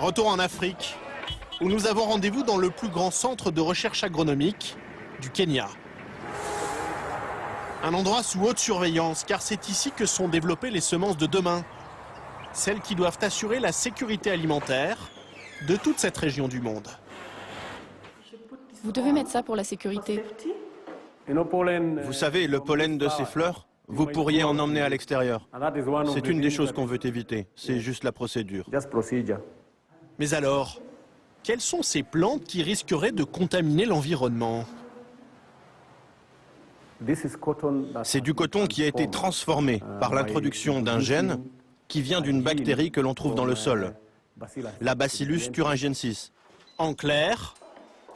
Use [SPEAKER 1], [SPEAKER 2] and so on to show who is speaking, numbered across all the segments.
[SPEAKER 1] Retour en Afrique, où nous avons rendez-vous dans le plus grand centre de recherche agronomique du Kenya. Un endroit sous haute surveillance, car c'est ici que sont développées les semences de demain. Celles qui doivent assurer la sécurité alimentaire de toute cette région du monde.
[SPEAKER 2] Vous devez mettre ça pour la sécurité.
[SPEAKER 3] Vous savez, le pollen de ces fleurs, vous pourriez en emmener à l'extérieur. C'est une des choses qu'on veut éviter. C'est juste la procédure.
[SPEAKER 1] Mais alors, quelles sont ces plantes qui risqueraient de contaminer l'environnement?
[SPEAKER 3] C'est du coton qui a été transformé par l'introduction d'un gène qui vient d'une bactérie que l'on trouve dans le sol, la Bacillus thuringiensis.
[SPEAKER 1] En clair,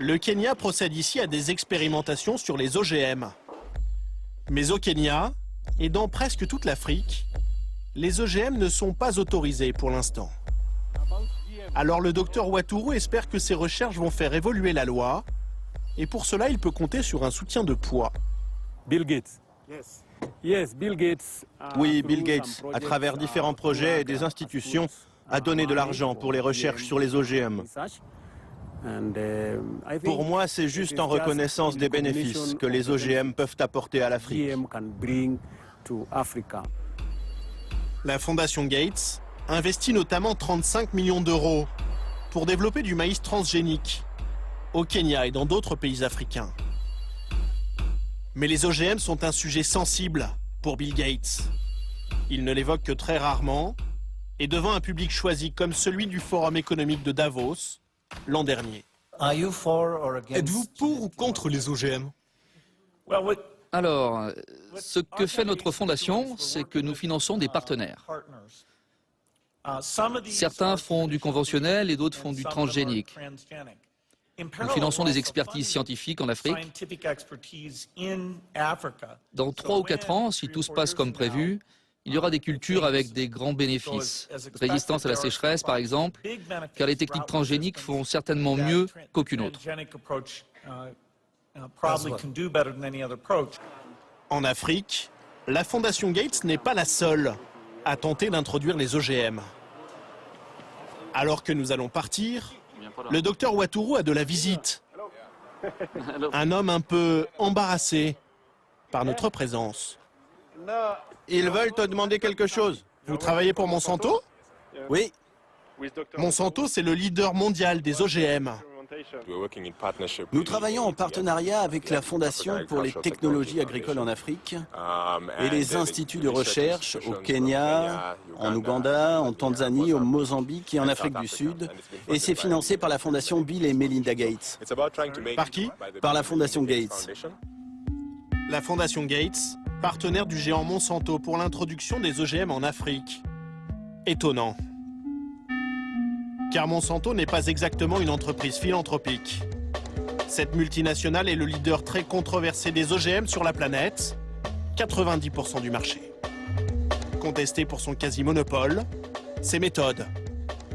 [SPEAKER 1] le Kenya procède ici à des expérimentations sur les OGM. Mais au Kenya, et dans presque toute l'Afrique, les OGM ne sont pas autorisés pour l'instant. Alors le docteur Ouatturu espère que ces recherches vont faire évoluer la loi, et pour cela il peut compter sur un soutien de poids.
[SPEAKER 4] Bill Gates.
[SPEAKER 3] Oui, Bill Gates, à travers différents projets et des institutions, a donné de l'argent pour les recherches sur les OGM. Pour moi, c'est juste en reconnaissance des bénéfices que les OGM peuvent apporter à l'Afrique.
[SPEAKER 1] La Fondation Gates investit notamment 35 millions d'euros pour développer du maïs transgénique au Kenya et dans d'autres pays africains. Mais les OGM sont un sujet sensible pour Bill Gates. Il ne l'évoque que très rarement et devant un public choisi comme celui du Forum économique de Davos l'an dernier.
[SPEAKER 5] Êtes-vous pour ou contre les OGM?
[SPEAKER 6] Alors, ce que fait notre fondation, c'est que nous finançons des partenaires. Certains font du conventionnel et d'autres font du transgénique. Nous finançons des expertises scientifiques en Afrique. Dans 3 ou 4 ans, si tout se passe comme prévu, il y aura des cultures avec des grands bénéfices. Résistance à la sécheresse, par exemple, car les techniques transgéniques font certainement mieux qu'aucune autre.
[SPEAKER 1] En Afrique, la Fondation Gates n'est pas la seule à tenter d'introduire les OGM. Alors que nous allons partir, le docteur Ouatturu a de la visite. Un homme un peu embarrassé par notre présence.
[SPEAKER 3] Ils veulent te demander quelque chose.
[SPEAKER 1] Vous travaillez pour Monsanto?
[SPEAKER 3] Oui.
[SPEAKER 1] Monsanto, c'est le leader mondial des OGM.
[SPEAKER 7] Nous travaillons en partenariat avec la Fondation pour les technologies agricoles en Afrique et les instituts de recherche au Kenya, en Ouganda, en Tanzanie, au Mozambique et en Afrique du Sud. Et c'est financé par la Fondation Bill et Melinda Gates.
[SPEAKER 1] Par qui?
[SPEAKER 7] Par la Fondation Gates.
[SPEAKER 1] La Fondation Gates, partenaire du géant Monsanto pour l'introduction des OGM en Afrique. Étonnant. Car Monsanto n'est pas exactement une entreprise philanthropique. Cette multinationale est le leader très controversé des OGM sur la planète, 90% du marché. Contesté pour son quasi-monopole, ses méthodes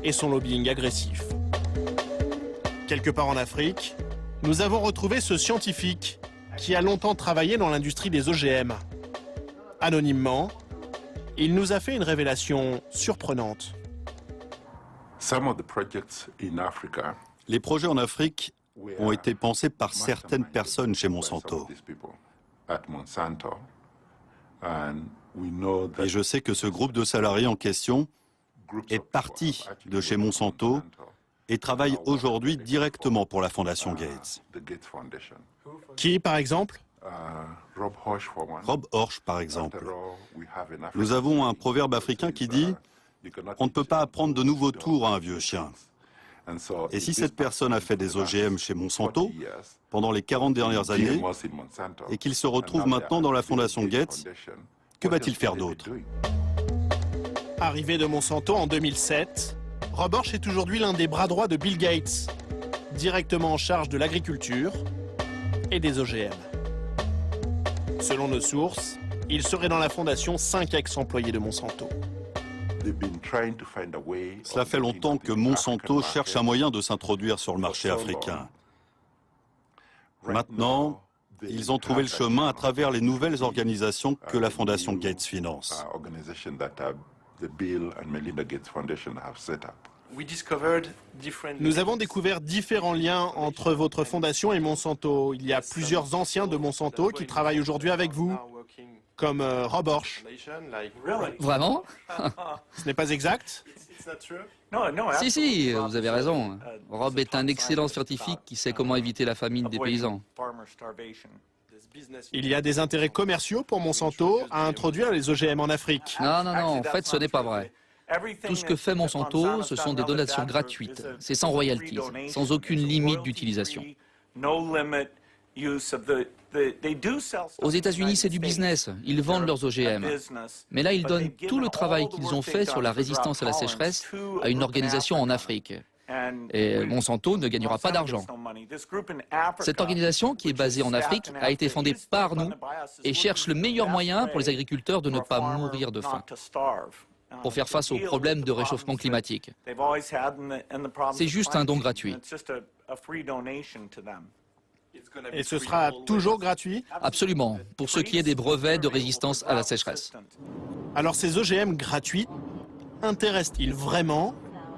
[SPEAKER 1] et son lobbying agressif. Quelque part en Afrique, nous avons retrouvé ce scientifique qui a longtemps travaillé dans l'industrie des OGM. Anonymement, il nous a fait une révélation surprenante.
[SPEAKER 8] Les projets en Afrique ont été pensés par certaines personnes chez Monsanto. Et je sais que ce groupe de salariés en question est parti de chez Monsanto et travaille aujourd'hui directement pour la Fondation Gates.
[SPEAKER 1] Qui, par exemple?
[SPEAKER 8] Rob Horsch, par exemple. Nous avons un proverbe africain qui dit « On ne peut pas apprendre de nouveaux tours à un vieux chien ». Et si cette personne a fait des OGM chez Monsanto pendant les 40 dernières années et qu'il se retrouve maintenant dans la Fondation Gates, que va-t-il faire d'autre?
[SPEAKER 1] Arrivé de Monsanto en 2007, Rob Horsch est aujourd'hui l'un des bras droits de Bill Gates, directement en charge de l'agriculture et des OGM. Selon nos sources, il serait dans la fondation 5 ex-employés de Monsanto.
[SPEAKER 8] Cela fait longtemps que Monsanto cherche un moyen de s'introduire sur le marché africain. Maintenant, ils ont trouvé le chemin à travers les nouvelles organisations que la Fondation Gates finance.
[SPEAKER 1] Nous avons découvert différents liens entre votre fondation et Monsanto. Il y a plusieurs anciens de Monsanto qui travaillent aujourd'hui avec vous, comme Rob Orch.
[SPEAKER 6] Vraiment?
[SPEAKER 1] Ce n'est pas exact?
[SPEAKER 6] Si, vous avez raison. Rob est un excellent scientifique qui sait comment éviter la famine des paysans.
[SPEAKER 1] Il y a des intérêts commerciaux pour Monsanto à introduire les OGM en Afrique.
[SPEAKER 6] Non, en fait, ce n'est pas vrai. Tout ce que fait Monsanto, ce sont des donations gratuites. C'est sans royalties, sans aucune limite d'utilisation. Aux États-Unis, c'est du business. Ils vendent leurs OGM. Mais là, ils donnent tout le travail qu'ils ont fait sur la résistance à la sécheresse à une organisation en Afrique. Et Monsanto ne gagnera pas d'argent. Cette organisation, qui est basée en Afrique, a été fondée par nous et cherche le meilleur moyen pour les agriculteurs de ne pas mourir de faim, pour faire face aux problèmes de réchauffement climatique. C'est juste un don gratuit.
[SPEAKER 1] Et ce sera toujours gratuit?
[SPEAKER 6] Absolument, pour ce qui est des brevets de résistance à la sécheresse.
[SPEAKER 1] Alors ces OGM gratuits intéressent-ils vraiment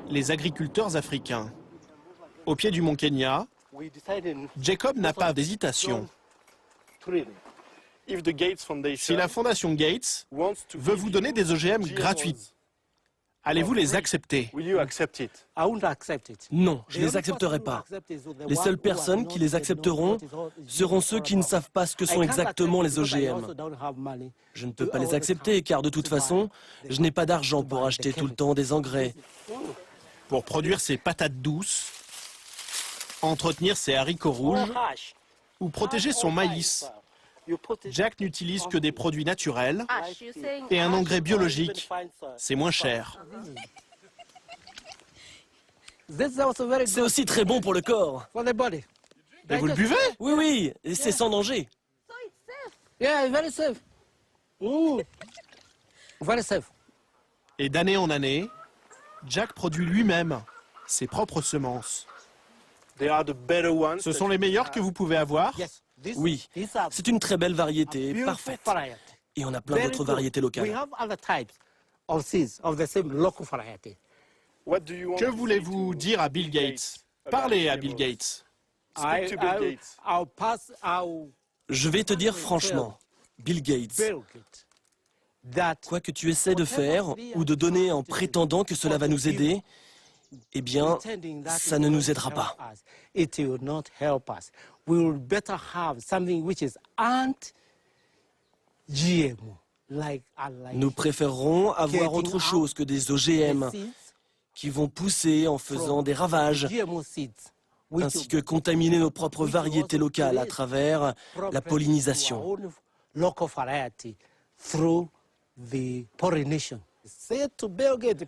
[SPEAKER 1] les agriculteurs africains? Au pied du mont Kenya, Jacob n'a pas d'hésitation. Si la fondation Gates veut vous donner des OGM gratuits, allez-vous les accepter?
[SPEAKER 4] Non, je ne les accepterai pas. Les seules personnes qui les accepteront seront ceux qui ne savent pas ce que sont exactement les OGM. Je ne peux pas les accepter car de toute façon, je n'ai pas d'argent pour acheter tout le temps des engrais.
[SPEAKER 1] Pour produire ses patates douces, entretenir ses haricots rouges ou protéger son maïs, Jack n'utilise que des produits naturels et un engrais biologique. C'est moins cher.
[SPEAKER 4] C'est aussi très bon pour le corps.
[SPEAKER 1] Et vous le buvez?
[SPEAKER 4] Oui, et c'est sans danger.
[SPEAKER 1] Et d'année en année, Jack produit lui-même ses propres semences. Ce sont les meilleures que vous pouvez avoir?
[SPEAKER 4] Oui, c'est une très belle variété, parfaite. Et on a plein d'autres variétés locales.
[SPEAKER 1] Que voulez-vous dire à Bill Gates? Parlez à Bill Gates.
[SPEAKER 4] Je vais te dire franchement, Bill Gates, quoi que tu essaies de faire ou de donner en prétendant que cela va nous aider, eh bien, ça ne nous aidera pas. Nous préférerons avoir autre chose que des OGM qui vont pousser en faisant des ravages, ainsi que contaminer nos propres variétés locales à travers la pollinisation.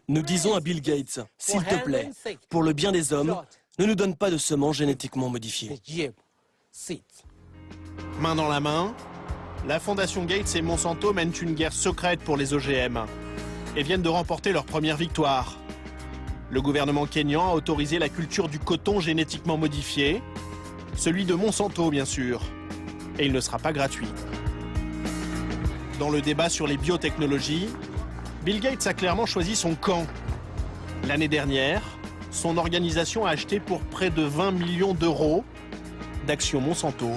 [SPEAKER 4] Nous disons à Bill Gates, s'il te plaît, pour le bien des hommes, ne nous donne pas de semences génétiquement modifiées.
[SPEAKER 1] Main dans la main, la fondation Gates et Monsanto mènent une guerre secrète pour les OGM et viennent de remporter leur première victoire. Le gouvernement kényan a autorisé la culture du coton génétiquement modifié, celui de Monsanto bien sûr, et il ne sera pas gratuit. Dans le débat sur les biotechnologies, Bill Gates a clairement choisi son camp. L'année dernière, son organisation a acheté pour près de 20 millions d'euros d'actions Monsanto.